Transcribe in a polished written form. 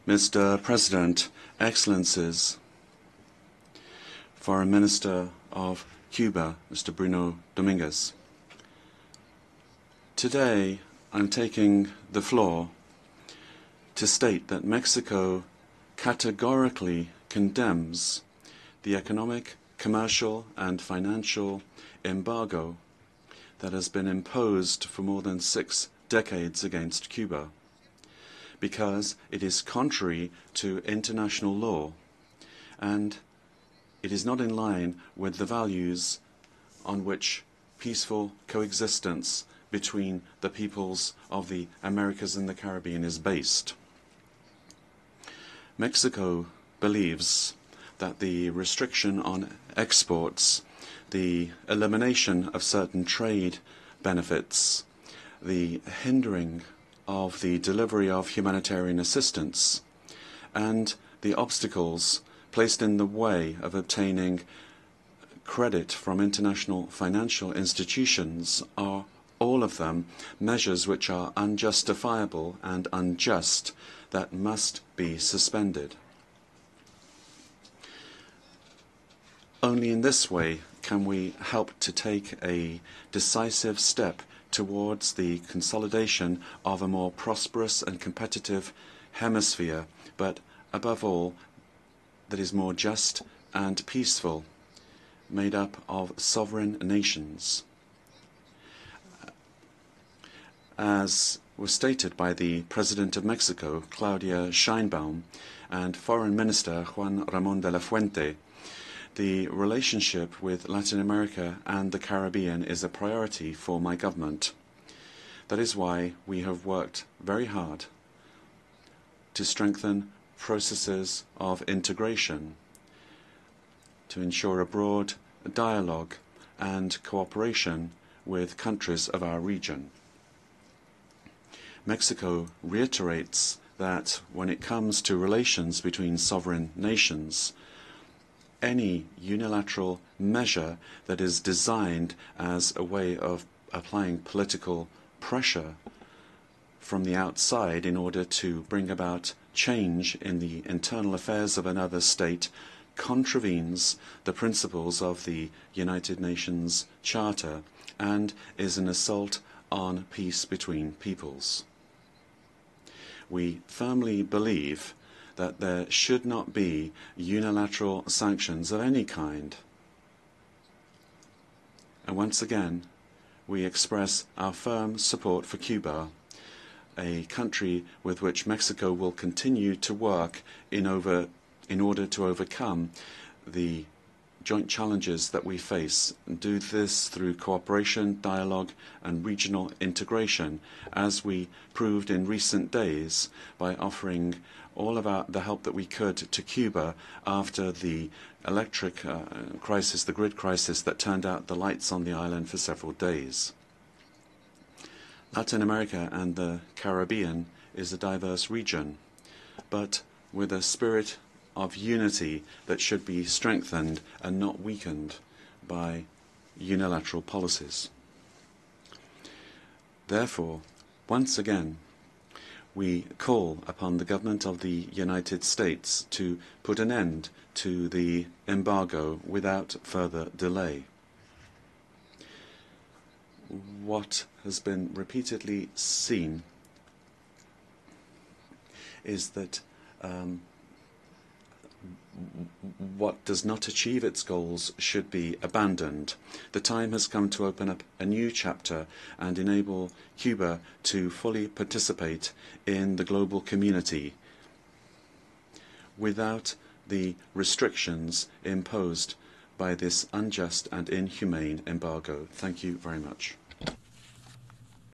Mr. President, Excellencies, Foreign Minister of Cuba, Mr. Bruno Dominguez. Today, I'm taking the floor to state that Mexico categorically condemns the economic, commercial, and financial embargo that has been imposed for more than 6 decades against Cuba, because it is contrary to international law and it is not in line with the values on which peaceful coexistence between the peoples of the Americas and the Caribbean is based. Mexico believes that the restriction on exports, the elimination of certain trade benefits, the hindering of the delivery of humanitarian assistance, and the obstacles placed in the way of obtaining credit from international financial institutions are all of them measures which are unjustifiable and unjust that must be suspended. Only in this way can we help to take a decisive step towards the consolidation of a more prosperous and competitive hemisphere, but above all, that is more just and peaceful, made up of sovereign nations. As was stated by the President of Mexico, Claudia Sheinbaum, and Foreign Minister Juan Ramón de la Fuente, the relationship with Latin America and the Caribbean is a priority for my government. That is why we have worked very hard to strengthen processes of integration, to ensure a broad dialogue and cooperation with countries of our region. Mexico reiterates that when it comes to relations between sovereign nations, any unilateral measure that is designed as a way of applying political pressure from the outside in order to bring about change in the internal affairs of another state contravenes the principles of the United Nations Charter and is an assault on peace between peoples. We firmly believe that there should not be unilateral sanctions of any kind. And once again, we express our firm support for Cuba, a country with which Mexico will continue to work in order to overcome the joint challenges that we face, and do this through cooperation, dialogue, and regional integration, as we proved in recent days by offering all of the help that we could to Cuba after the electric crisis, the grid crisis that turned out the lights on the island for several days. Latin America and the Caribbean is a diverse region, but with a spirit of unity that should be strengthened and not weakened by unilateral policies. Therefore, once again, we call upon the government of the United States to put an end to the embargo without further delay. What has been repeatedly seen is that what does not achieve its goals should be abandoned. The time has come to open up a new chapter and enable Cuba to fully participate in the global community without the restrictions imposed by this unjust and inhumane embargo. Thank you very much.